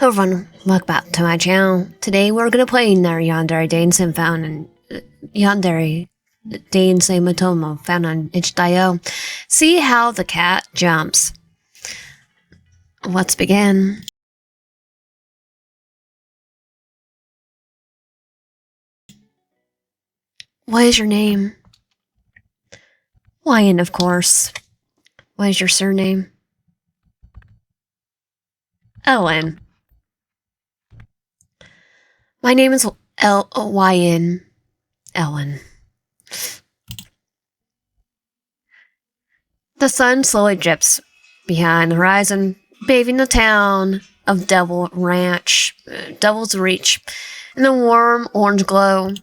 Everyone, welcome back to my channel. Today we're gonna play Yandere Dancing found in Yandere Dancing Matomo found on itch.io. See how the cat jumps. Let's begin. What is your name? Lion, of course. What is your surname? Ellen. My name is Lyn. Ellen. The sun slowly drips behind the horizon, bathing the town of Devilreach in the warm orange glow.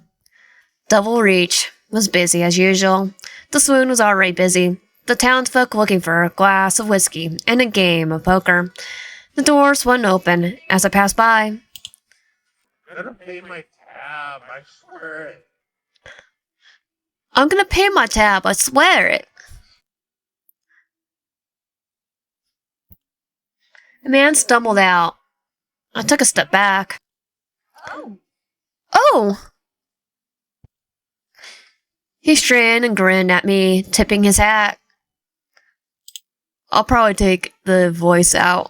Devilreach was busy as usual. The swoon was already busy. The townsfolk looking for a glass of whiskey and a game of poker. The door swung open as I passed by. I'm gonna pay my tab, I swear it. I'm gonna pay my tab, I swear it. The man stumbled out. I took a step back. Oh! He strained and grinned at me, tipping his hat. I'll probably take the voice out.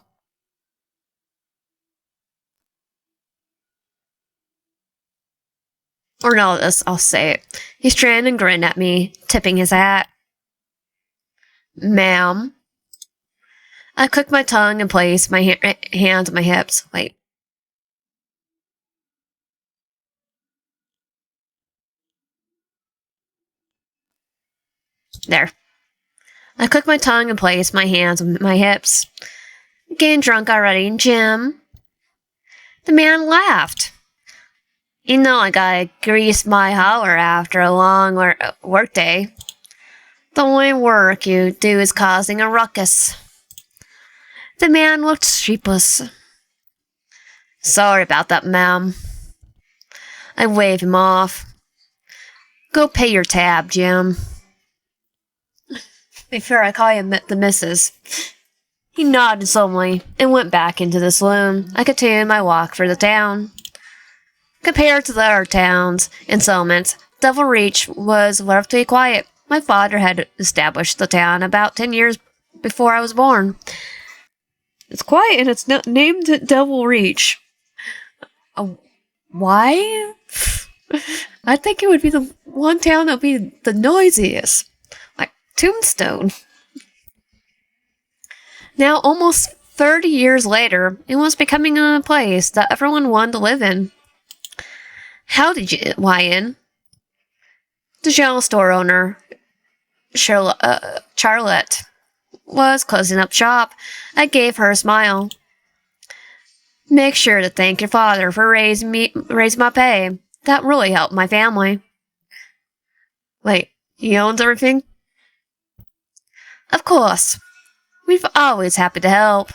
Or no, I'll say it. He strained and grinned at me, tipping his hat. Ma'am. I clicked my tongue and placed my hands on my hips. Wait. There. I clicked my tongue and placed my hands on my hips. Getting drunk already, Jim? The man laughed. You know I gotta grease my holler after a long work day. The only work you do is causing a ruckus. The man looked sheepish. Sorry about that, ma'am. I waved him off. Go pay your tab, Jim. Before I call him the missus. He nodded solemnly and went back into the saloon. I continued my walk through the town. Compared to the other towns and settlements, Devilreach was relatively quiet. My father had established the town about 10 years before I was born. It's quiet and it's named Devilreach. Why? I think it would be the one town that would be the noisiest. Like Tombstone. Now, almost 30 years later, it was becoming a place that everyone wanted to live in. How did you, Lyn? The general store owner, Charlotte, was closing up shop. I gave her a smile. Make sure to thank your father for raising my pay. That really helped my family. Wait, he owns everything? Of course. We've always happy to help.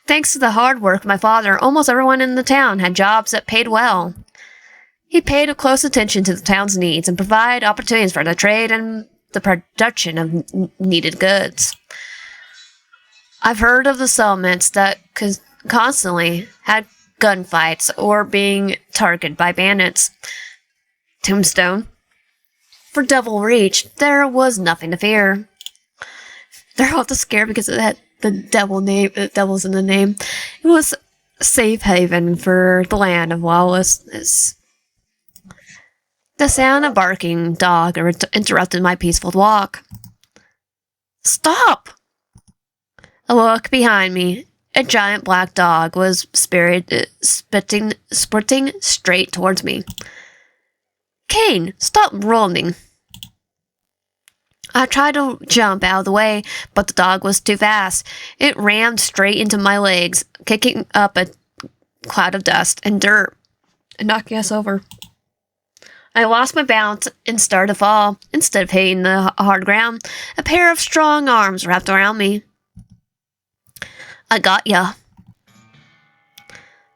Thanks to the hard work of my father, almost everyone in the town had jobs that paid well. He paid close attention to the town's needs and provided opportunities for the trade and the production of needed goods. I've heard of the settlements that constantly had gunfights or being targeted by bandits. Tombstone. For Devilreach, there was nothing to fear. They're all just scared because of that the devil's in the name. It was a safe haven for the land of lawlessness. The sound of barking dog interrupted my peaceful walk. Stop! I looked behind me. A giant black dog was sprinting straight towards me. Kane, stop running! I tried to jump out of the way, but the dog was too fast. It rammed straight into my legs, kicking up a cloud of dust and dirt and knocking us over. I lost my balance and started to fall. Instead of hitting the hard ground, a pair of strong arms wrapped around me. I got ya.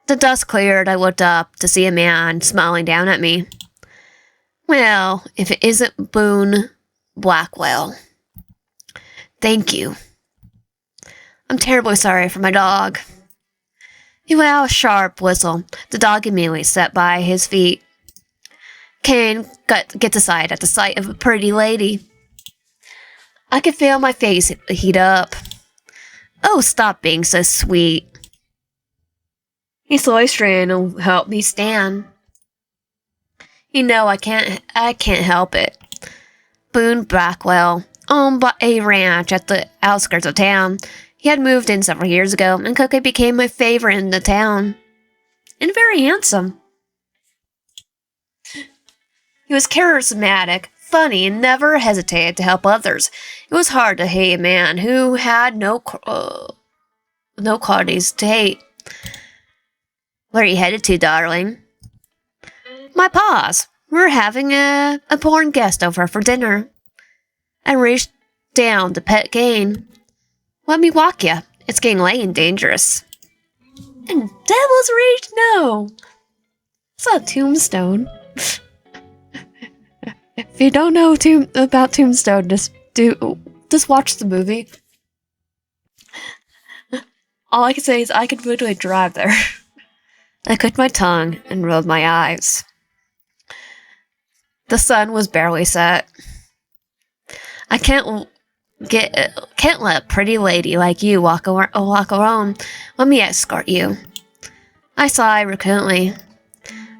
The dust cleared. I looked up to see a man smiling down at me. Well, if it isn't Boone, Blackwell. Thank you. I'm terribly sorry for my dog. He let out a sharp whistle. The dog immediately sat by his feet. Kane gets aside at the sight of a pretty lady. I could feel my face heat up. Oh, stop being so sweet. He slowly straightened and helped me stand. You know, I can't help it. Boone Blackwell owned a ranch at the outskirts of town. He had moved in several years ago, and Coco became my favorite in the town. And very handsome. He was charismatic, funny, and never hesitated to help others. It was hard to hate a man who had no qualities to hate. Where are you headed to, darling? My paws. We're having a important guest over for dinner. I reached down to pet Kane. Let me walk ya. It's getting late and dangerous. And Devil's Reach? No. It's a Tombstone. If you don't know about Tombstone, just watch the movie. All I can say is I could literally drive there. I clicked my tongue and rolled my eyes. The sun was barely set. I can't let a pretty lady like you walk alone. Let me escort you. I sighed reluctantly.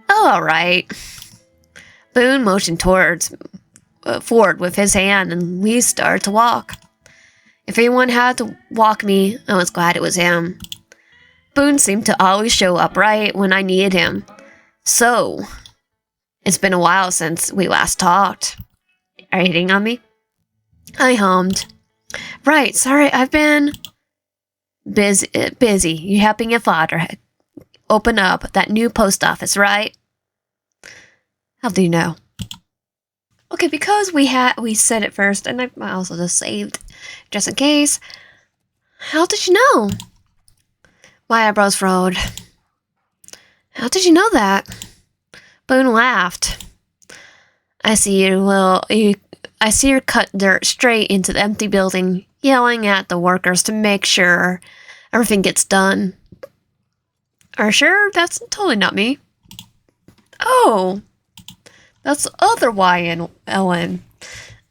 Oh, all right. Boone motioned forward with his hand, and we started to walk. If anyone had to walk me, I was glad it was him. Boone seemed to always show up right when I needed him. So, it's been a while since we last talked. Are you hitting on me? I hummed. Right, sorry, I've been busy. You helping your father open up that new post office, right? How do you know? Okay, because we said it first, and I also just saved, just in case. How did you know? My eyebrows furrowed. How did you know that? Boone laughed. I see her cut dirt straight into the empty building, yelling at the workers to make sure everything gets done. Are you sure? That's totally not me. Oh, that's other YN Ellen.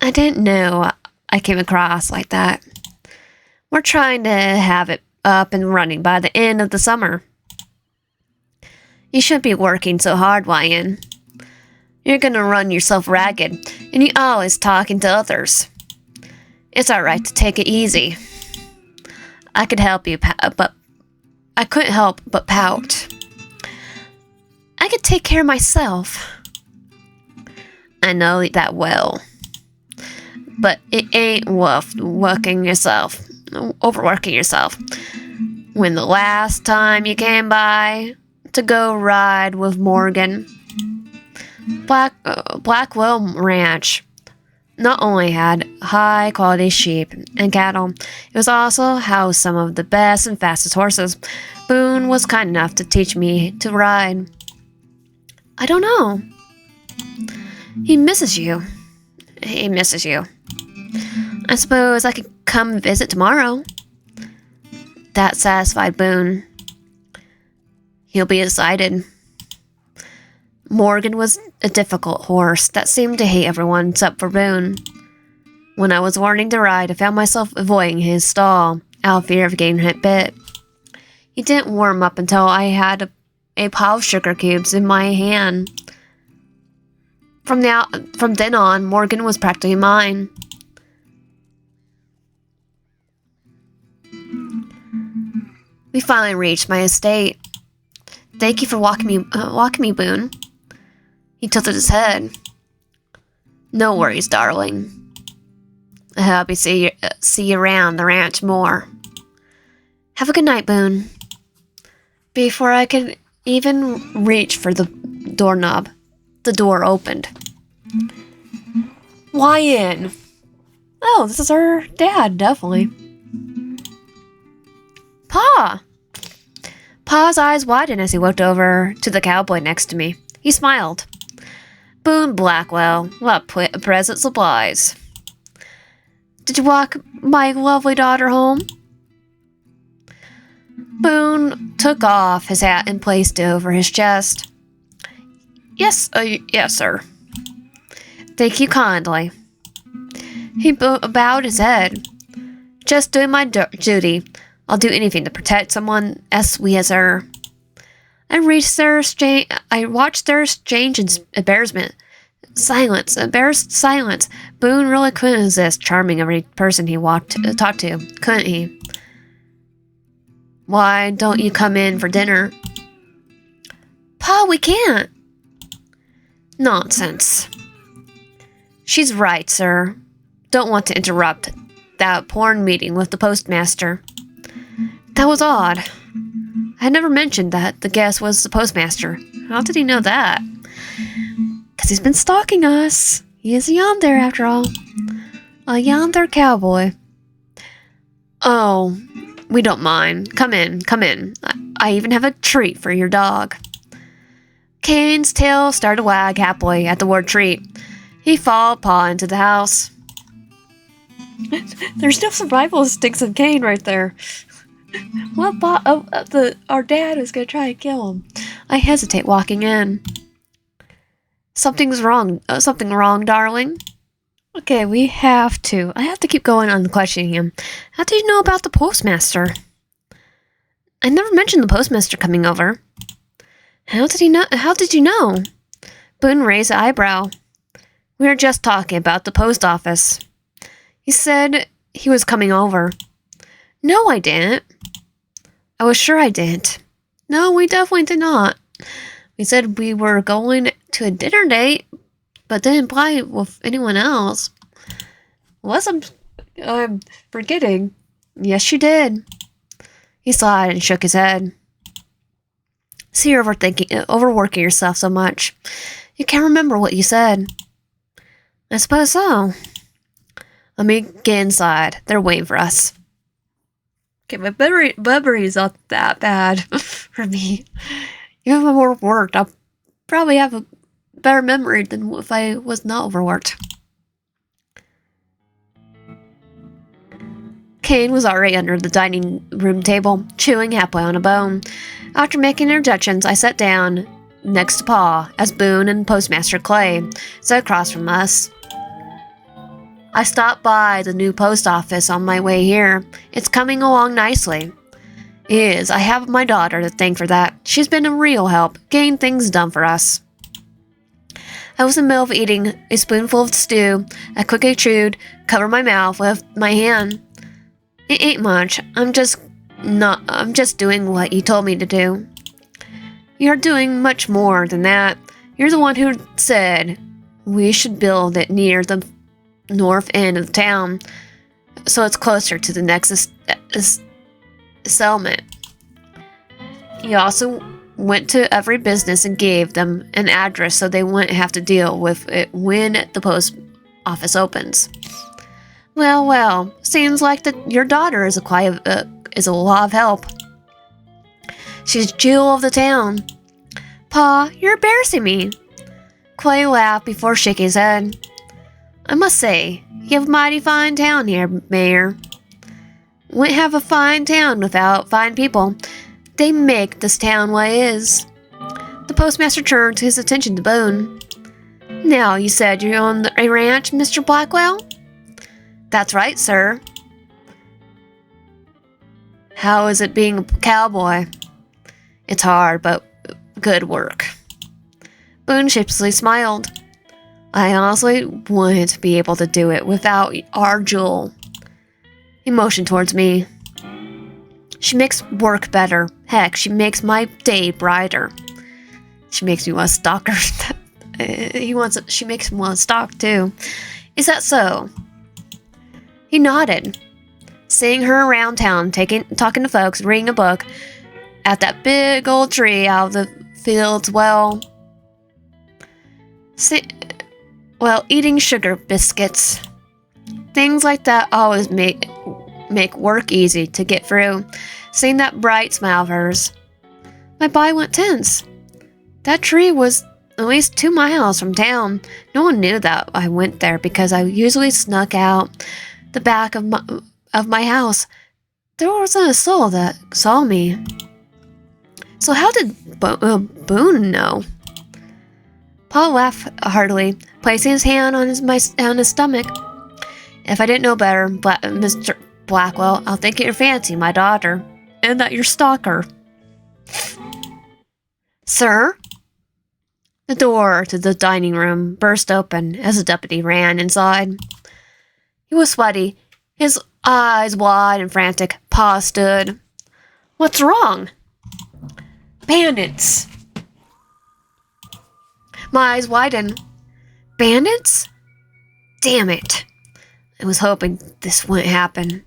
I didn't know I came across like that. We're trying to have it up and running by the end of the summer. You shouldn't be working so hard, YN. You're gonna run yourself ragged, and you're always talking to others. It's alright to take it easy. I could help you, but I couldn't help but pout. I could take care of myself. I know that well. But it ain't worth overworking yourself. When the last time you came by to go ride with Morgan, Blackwell Ranch not only had high quality sheep and cattle, it was also housed some of the best and fastest horses. Boone was kind enough to teach me to ride. I don't know. He misses you. I suppose I could come visit tomorrow. That satisfied Boone. He'll be excited. Morgan was a difficult horse that seemed to hate everyone except for Boone. When I was learning to ride, I found myself avoiding his stall, out of fear of getting bit. He didn't warm up until I had a pile of sugar cubes in my hand. From then on, Morgan was practically mine. We finally reached my estate. Thank you for walking me, Boone. He tilted his head. No worries, darling. I hope you see you around the ranch more. Have a good night, Boone. Before I could even reach for the doorknob, the door opened. YN. Oh, this is our dad, definitely. Pa! Pa's eyes widened as he walked over to the cowboy next to me. He smiled. Boone Blackwell, what present supplies. Did you walk my lovely daughter home? Boone took off his hat and placed it over his chest. Yes, sir. Thank you kindly. He bowed his head. Just doing my duty. I'll do anything to protect someone as sweet as her. I watched their exchange in embarrassment. Silence, embarrassed silence. Boone really couldn't resist charming every person he talked to, couldn't he? Why don't you come in for dinner? Pa, we can't. Nonsense. She's right, sir. Don't want to interrupt that porn meeting with the postmaster. That was odd. I had never mentioned that the guest was the postmaster. How did he know that? Because he's been stalking us. He is a Yandere, after all. A Yandere cowboy. Oh, we don't mind. Come in, come in. I even have a treat for your dog. Kane's tail started to wag happily at the word treat. He followed Pa into the house. There's no survival instincts in Kane right there. Our dad is gonna try and kill him. I hesitate walking in. Something's wrong. Something wrong, darling? Okay, I have to keep going on questioning him. How did you know about the postmaster? I never mentioned the postmaster coming over. How did you know? Boone raised an eyebrow. We were just talking about the post office. He said he was coming over. No, I didn't. I was sure I didn't. No, we definitely did not. We said we were going to a dinner date, but didn't imply with anyone else. Unless I'm forgetting. Yes, you did. He sighed and shook his head. See, you're overworking yourself so much. You can't remember what you said. I suppose so. Let me get inside. They're waiting for us. Okay, my memory's not that bad for me. Even if I'm overworked, I'll probably have a better memory than if I was not overworked. Kane was already under the dining room table, chewing happily on a bone. After making introductions, I sat down next to Pa as Boone and Postmaster Clay sat across from us. I stopped by the new post office on my way here. It's coming along nicely. It is. I have my daughter to thank for that. She's been a real help, getting things done for us. I was in the middle of eating a spoonful of stew. I quickly chewed, covered my mouth with my hand. It ain't much. I'm just doing what you told me to do. You're doing much more than that. You're the one who said we should build it near the north end of the town, so it's closer to the next settlement. You also went to every business and gave them an address so they wouldn't have to deal with it when the post office opens. Well, seems like your daughter is a lot of help. She's jewel of the town. Pa, you're embarrassing me. Clay laughed before shaking his head. I must say, you have a mighty fine town here, Mayor. Wouldn't have a fine town without fine people. They make this town what it is. The postmaster turned his attention to Boone. Now, you said you own a ranch, Mr. Blackwell? That's right, sir. How is it being a cowboy? It's hard, but good work. Boone shapelessly smiled. I honestly wouldn't be able to do it without our Jewel. He motioned towards me. She makes work better. Heck, she makes my day brighter. She makes me want to stalk her. She makes him want to stalk too. Is that so? He nodded. Seeing her around town, talking to folks, reading a book, at that big old tree out of the fields, eating sugar biscuits. Things like that always make work easy to get through. Seeing that bright smile of hers, my body went tense. That tree was at least 2 miles from town. No one knew that I went there because I usually snuck out the back of my house. There wasn't a soul that saw me. So how did Boone know? Paul laughed heartily, placing his hand on his stomach. If I didn't know better, Mr. Blackwell, I'll think you're fancy my daughter, and that you're stalker. Sir? The door to the dining room burst open as the deputy ran inside. He was sweaty, his eyes wide and frantic. Pa stood. What's wrong? Bandits. My eyes widened. Bandits? Damn it. I was hoping this wouldn't happen.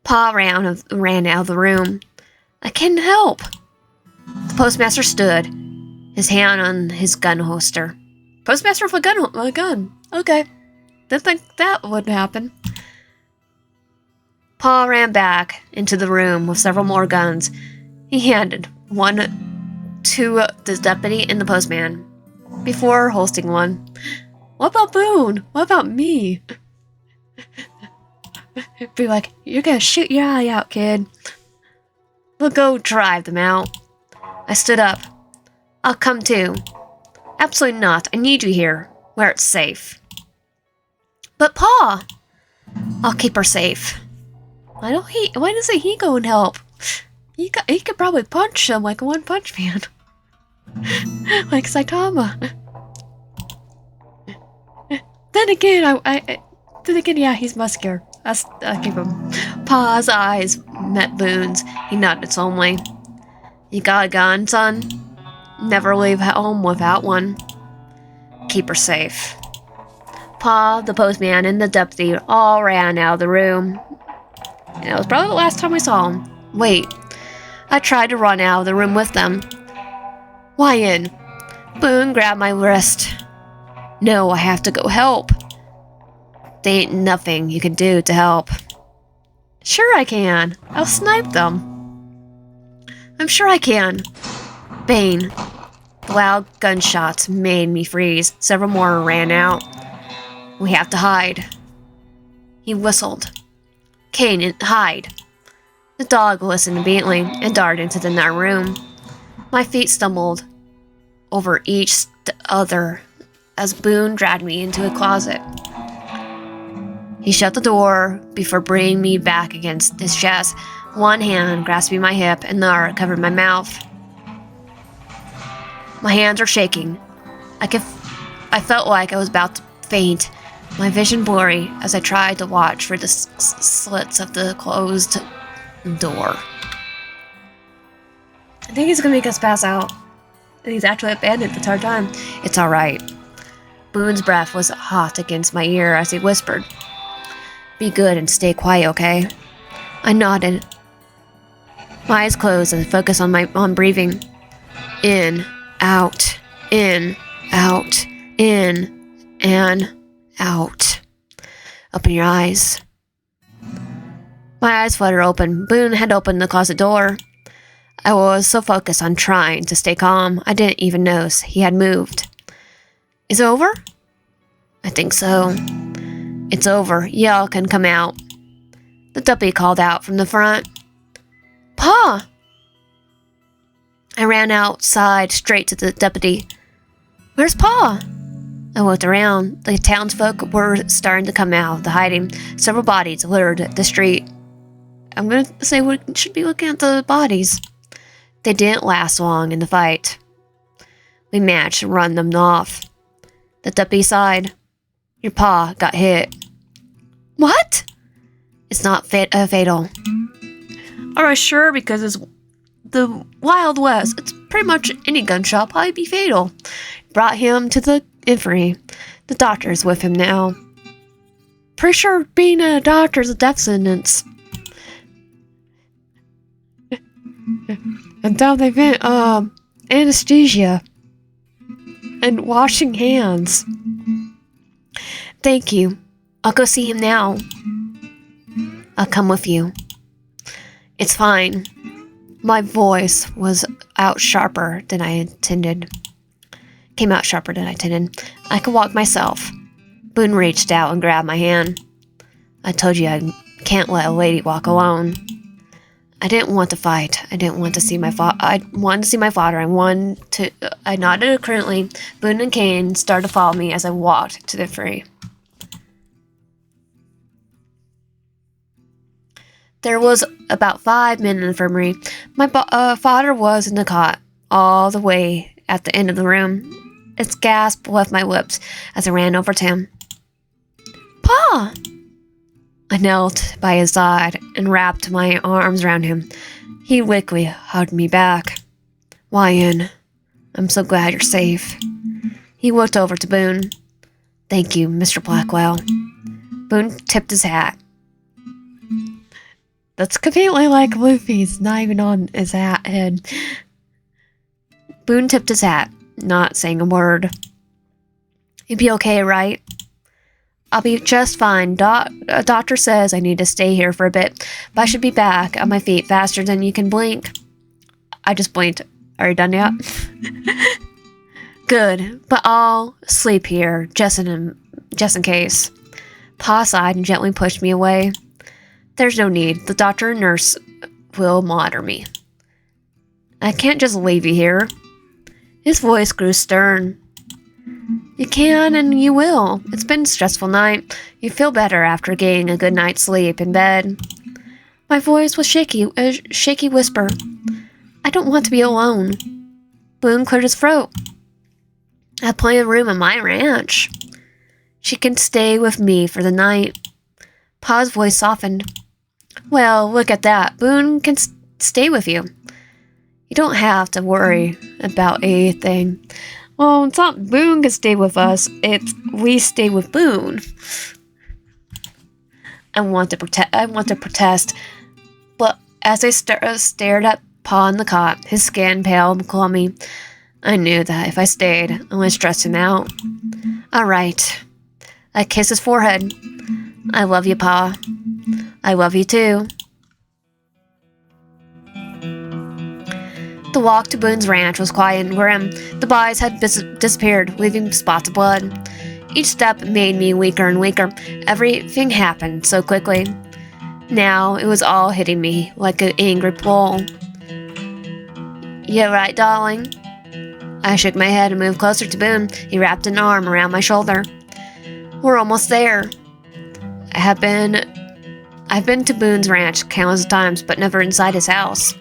Pa ran out of the room. I couldn't help. The postmaster stood, his hand on his gun holster. Postmaster with a gun. Okay. Didn't think that would happen. Pa ran back into the room with several more guns. He handed one to the deputy and the postman, before holstering one. What about Boone? What about me? Be like, you're gonna shoot your eye out, kid. We'll go drive them out. I stood up. I'll come too. Absolutely not. I need you here, where it's safe. But Pa! I'll keep her safe. Why doesn't he go and help? He could probably punch him like a one-punch man. Like Saitama. Then again, yeah, he's muscular. I'll keep him. Pa's eyes met Boone's. He nodded solemnly. You got a gun, son? Never leave home without one. Keep her safe. Pa, the postman, and the deputy all ran out of the room. And it was probably the last time I saw him. Wait. I tried to run out of the room with them. Why in? Boone grabbed my wrist. No, I have to go help. There ain't nothing you can do to help. Sure I can. I'll snipe them. I'm sure I can. Bane. The loud gunshots made me freeze. Several more ran out. We have to hide. He whistled. Kane, hide. The dog listened obediently and darted into the night room. My feet stumbled over each other as Boone dragged me into a closet. He shut the door before bringing me back against his chest, one hand grasping my hip and the other covered my mouth. My hands were shaking. I felt like I was about to faint, my vision blurry as I tried to watch for the slits of the closed door. I think he's gonna make us pass out. And he's actually a bandit the entire time. It's alright. Boone's breath was hot against my ear as he whispered, Be good and stay quiet, okay? I nodded. My eyes closed as I focused on breathing. In, out, in, out, in, and out. Open your eyes. My eyes fluttered open. Boone had opened the closet door. I was so focused on trying to stay calm, I didn't even notice he had moved. Is it over? I think so. It's over. Y'all can come out. The deputy called out from the front. Pa! I ran outside straight to the deputy. Where's Pa? I looked around. The townsfolk were starting to come out of the hiding. Several bodies littered the street. I'm going to say we should be looking at the bodies. They didn't last long in the fight. We managed to run them off. The deputy sighed. Your pa got hit. What? It's not fatal. Alright, sure, because it's the Wild West. It's pretty much any gunshot probably be fatal. Brought him to the infirmary. The doctor's with him now. Pretty sure being a doctor is a death sentence. And down they went, anesthesia. And washing hands. Thank you. I'll go see him now. I'll come with you. It's fine. My voice was out sharper than I intended. Came out sharper than I intended. I could walk myself. Boone reached out and grabbed my hand. I told you I can't let a lady walk alone. I didn't want to fight. I didn't want to see my father. I wanted to see my father. I nodded currently. Boone and Kane started to follow me as I walked to the free. There was about 5 men in the infirmary. My father was in the cot, all the way at the end of the room. Its gasp left my lips as I ran over to him. Pa! I knelt by his side and wrapped my arms around him. He quickly hugged me back. Wyan, I'm so glad you're safe. He looked over to Boone. Thank you, Mr. Blackwell. Boone tipped his hat. That's completely like Luffy's, not even on his head. Boone tipped his hat, not saying a word. You'll be okay, right? I'll be just fine. A doctor says I need to stay here for a bit, but I should be back on my feet faster than you can blink. I just blinked. Are you done yet? Good, but I'll sleep here, just in case. Pa sighed and gently pushed me away. There's no need. The doctor and nurse will monitor me. I can't just leave you here. His voice grew stern. You can and you will. It's been a stressful night. You feel better after getting a good night's sleep in bed. My voice was shaky, a shaky whisper. I don't want to be alone. Boone cleared his throat. I have plenty of room on my ranch. She can stay with me for the night. Pa's voice softened. Well, look at that. Boone can stay with you. You don't have to worry about anything. Well, it's not Boone can stay with us. It's we stay with Boone. I want to protest. But as I stared at Pa in the cot, his skin pale and gloomy, I knew that if I stayed, I would stress him out. All right. I kissed his forehead. I love you, Pa. I love you too. The walk to Boone's ranch was quiet and grim. The bodies had disappeared, leaving spots of blood. Each step made me weaker and weaker. Everything happened so quickly. Now it was all hitting me like an angry bull. You right, darling? I shook my head and moved closer to Boone. He wrapped an arm around my shoulder. We're almost there. I've been to Boone's ranch countless times, but never inside his house.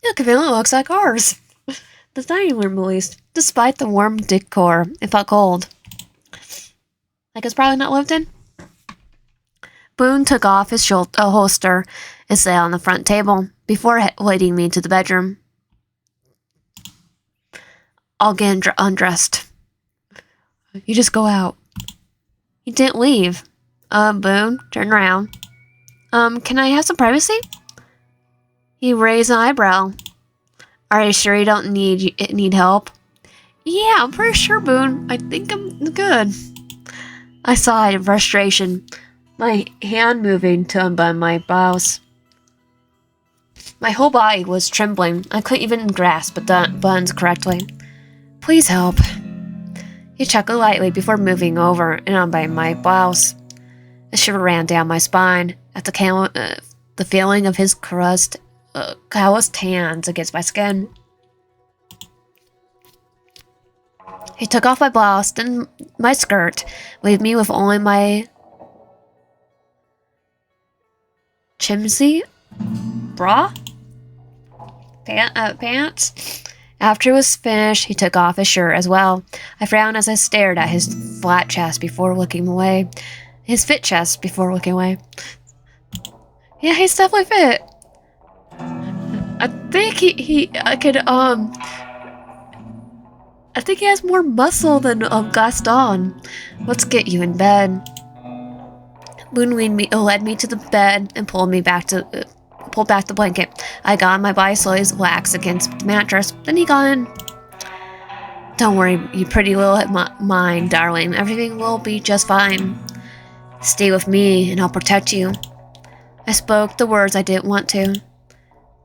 It conveniently looks like ours. The dining room, at least. Despite the warm decor, it felt cold. Like it's probably not lived in. Boone took off his holster and sat on the front table before leading me to the bedroom. I'll get undressed. You just go out. He didn't leave. Boone, turn around. Can I have some privacy? He raised an eyebrow. Are you sure you don't need help? Yeah, I'm pretty sure, Boone. I think I'm good. I sighed in frustration, my hand moving to unbutton my blouse. My whole body was trembling. I couldn't even grasp the buttons correctly. Please help. He chuckled lightly before moving over and unbuttoning my blouse. A shiver ran down my spine at the feeling of his calloused hands against my skin. He took off my blouse, then my skirt, leaving me with only my chimsy bra pants. After it was finished, he took off his shirt as well. I frowned as I stared at his flat chest before looking away. His fit chest before looking away. Yeah, he's definitely fit. I think I think he has more muscle than Gaston. Let's get you in bed. Boone led me to the bed and pulled back the blanket. I got on my body slowly lax against the mattress. Then he got in. Don't worry, you pretty little mine, darling. Everything will be just fine. Stay with me, and I'll protect you. I spoke the words I didn't want to.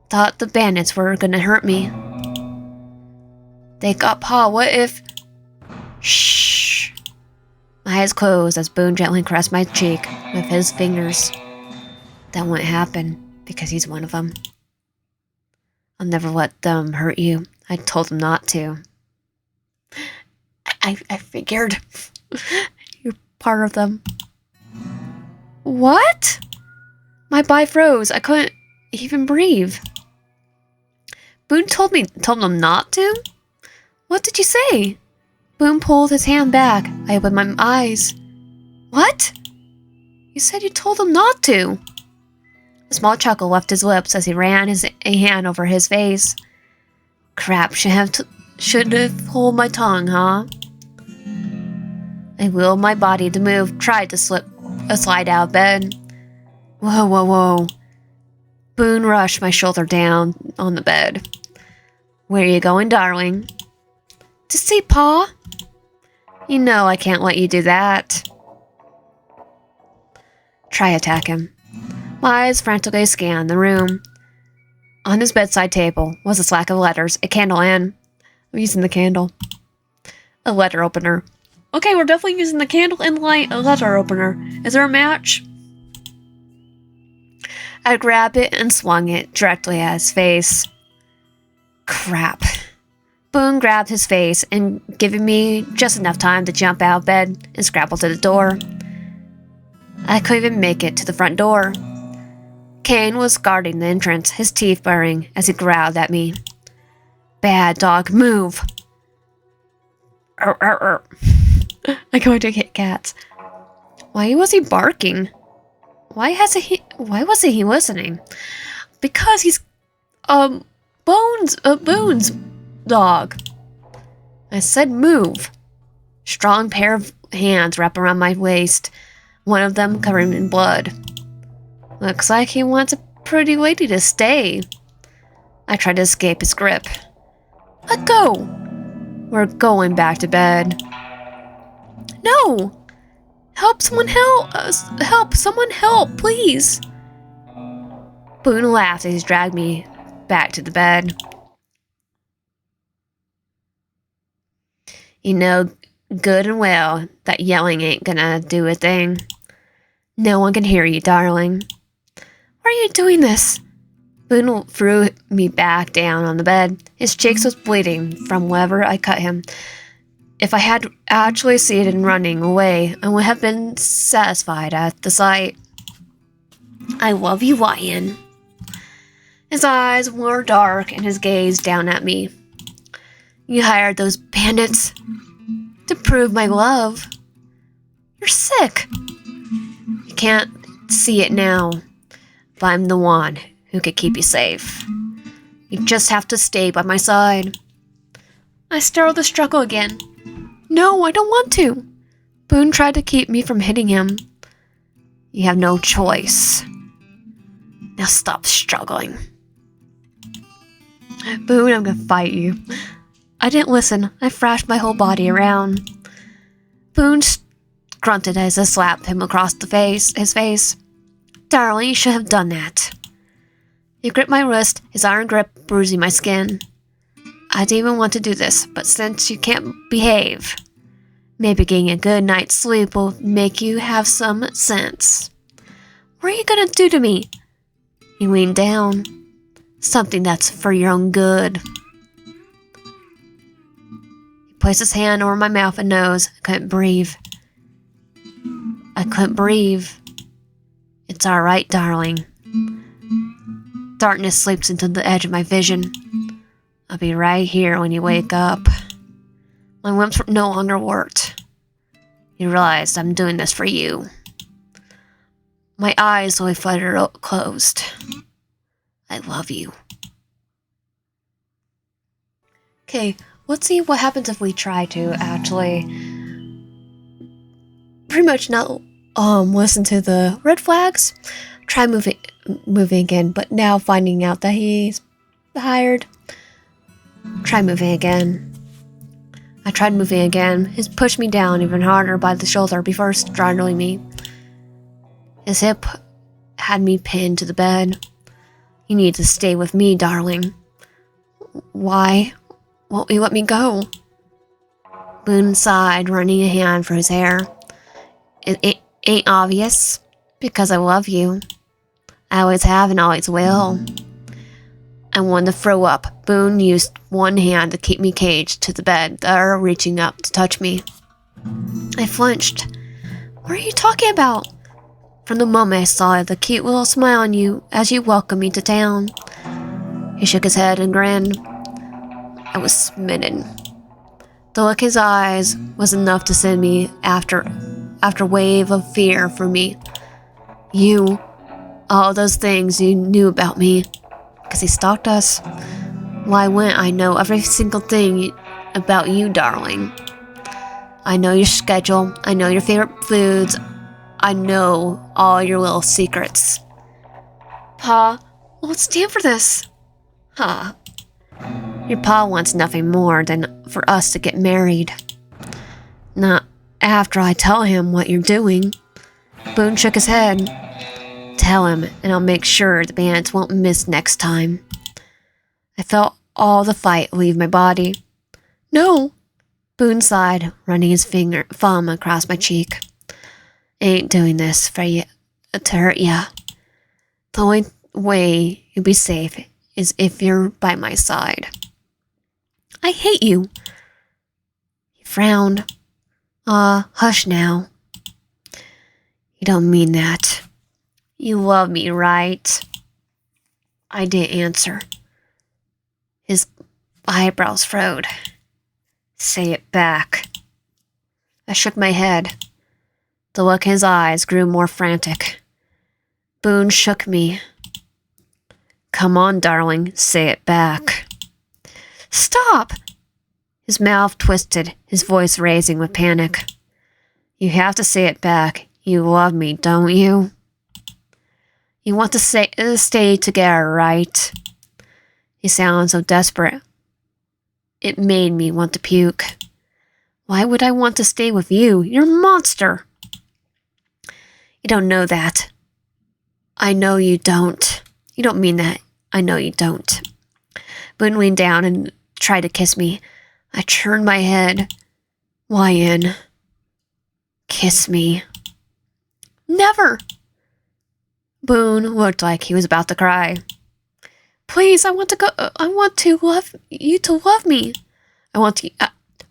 Thought the bandits were gonna hurt me. They got Pa. What if... Shh. My eyes closed as Boone gently caressed my cheek with his fingers. That won't happen because he's one of them. I'll never let them hurt you. I told them not to. I figured. You're part of them. What? My body froze. I couldn't even breathe. Boone told them not to? What did you say? Boone pulled his hand back. I opened my eyes. What? You said you told them not to. A small chuckle left his lips as he ran a hand over his face. Crap, should have pulled my tongue, huh? I willed my body to move, tried to slide out of bed. Whoa, whoa, whoa. Boone rushed my shoulder down on the bed. Where are you going, darling? To see Pa. You know I can't let you do that. Try attack him. My eyes frantically scanned the room. On his bedside table was a stack of letters, a candle, and... I'm using the candle. A letter opener. Okay, we're definitely using the candle and light a letter opener. Is there a match? I grabbed it and swung it directly at his face. Crap. Boone grabbed his face and giving me just enough time to jump out of bed and scrabble to the door. I couldn't even make it to the front door. Kane was guarding the entrance, his teeth baring as he growled at me. Bad dog, move! I'm going to hit cats. Why was he barking? Why wasn't he listening? Because he's Boone's dog. I said move. Strong pair of hands wrap around my waist, one of them covered in blood. Looks like he wants a pretty lady to stay. I tried to escape his grip. Let go! We're going back to bed. No! Help someone help us! Help someone help, please! Boone laughed as he dragged me back to the bed. You know good and well that yelling ain't gonna do a thing. No one can hear you, darling. Why are you doing this? Boone threw me back down on the bed. His cheeks was bleeding from wherever I cut him. If I had actually succeeded in running away, I would have been satisfied at the sight. I love you, Lion. His eyes were dark and his gaze down at me. You hired those bandits to prove my love. You're sick. You can't see it now, but I'm the one who could keep you safe. You just have to stay by my side. I started the struggle again. No, I don't want to. Boone tried to keep me from hitting him. You have no choice. Now stop struggling. Boone, I'm gonna fight you. I didn't listen. I thrashed my whole body around. Boone grunted as I slapped him across his face. Darling, you should have done that. He gripped my wrist, his iron grip bruising my skin. I didn't even want to do this, but since you can't behave, maybe getting a good night's sleep will make you have some sense. What are you gonna do to me? He leaned down. Something that's for your own good. He placed his hand over my mouth and nose. I couldn't breathe. It's alright, darling. Darkness sleeps into the edge of my vision. I'll be right here when you wake up. My limbs no longer worked. You realized I'm doing this for you. My eyes slowly fluttered closed. I love you. Okay, let's see what happens if we try to actually pretty much not listen to the red flags. Try moving again, but now finding out that he's hired. Try moving again. I tried moving again. He pushed me down even harder by the shoulder before startling me. His hip had me pinned to the bed. You need to stay with me, darling. Why won't you let me go? Boone sighed, running a hand through his hair. It ain't obvious, because I love you. I always have and always will. I wanted to throw up. Boone used one hand to keep me caged to the bed, the other reaching up to touch me. I flinched. What are you talking about? From the moment I saw the cute little smile on you as you welcomed me to town. He shook his head and grinned. I was smitten. The look in his eyes was enough to send me after wave of fear for me. You, all those things you knew about me, because he stalked us. Why wouldn't I know every single thing about you, darling? I know your schedule, I know your favorite foods, I know all your little secrets. Pa, what's stand for this? Huh. Your pa wants nothing more than for us to get married. Not after I tell him what you're doing. Boone shook his head. Tell him, and I'll make sure the bandits won't miss next time. I felt all the fight leave my body. No! Boone sighed, running his thumb across my cheek. I ain't doing this for you to hurt ya. The only way you'll be safe is if you're by my side. I hate you. He frowned. Hush now. You don't mean that. You love me, right? I didn't answer. His eyebrows furrowed. Say it back. I shook my head. The look in his eyes grew more frantic. Boone shook me. Come on, darling, say it back. Stop! His mouth twisted, his voice raising with panic. You have to say it back. You love me, don't you? You want to stay together, right? He sounded so desperate. It made me want to puke. Why would I want to stay with you? You're a monster. You don't know that. I know you don't. You don't mean that. I know you don't. Boone leaned down and tried to kiss me. I turned my head. Why in? Kiss me. Never! Boone looked like he was about to cry. Please, I want to love you to love me.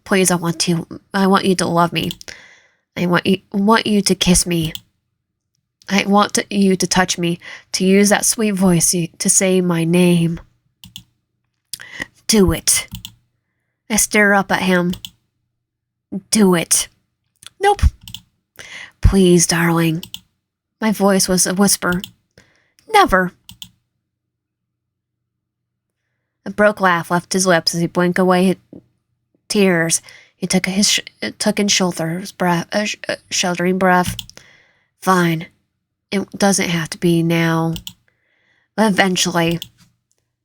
Please, I want you to love me. I want you to kiss me. I want you to touch me, to use that sweet voice to say my name. Do it. I stared up at him. Do it. Nope. Please, darling. My voice was a whisper. Never. A broke laugh left his lips as he blinked away tears. He took in Shoulder's breath, sheltering breath. Fine. It doesn't have to be now. But eventually,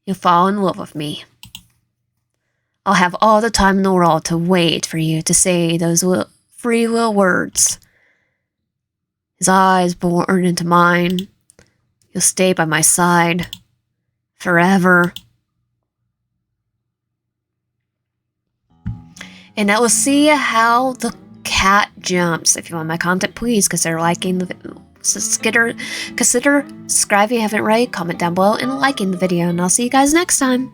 you'll fall in love with me. I'll have all the time in the world to wait for you to say those free little words. His eyes bored into mine. You'll stay by my side. Forever. And I will see how the cat jumps. If you want my content, please consider liking the video. Consider subscribing if you haven't already, comment down below, and liking the video. And I'll see you guys next time.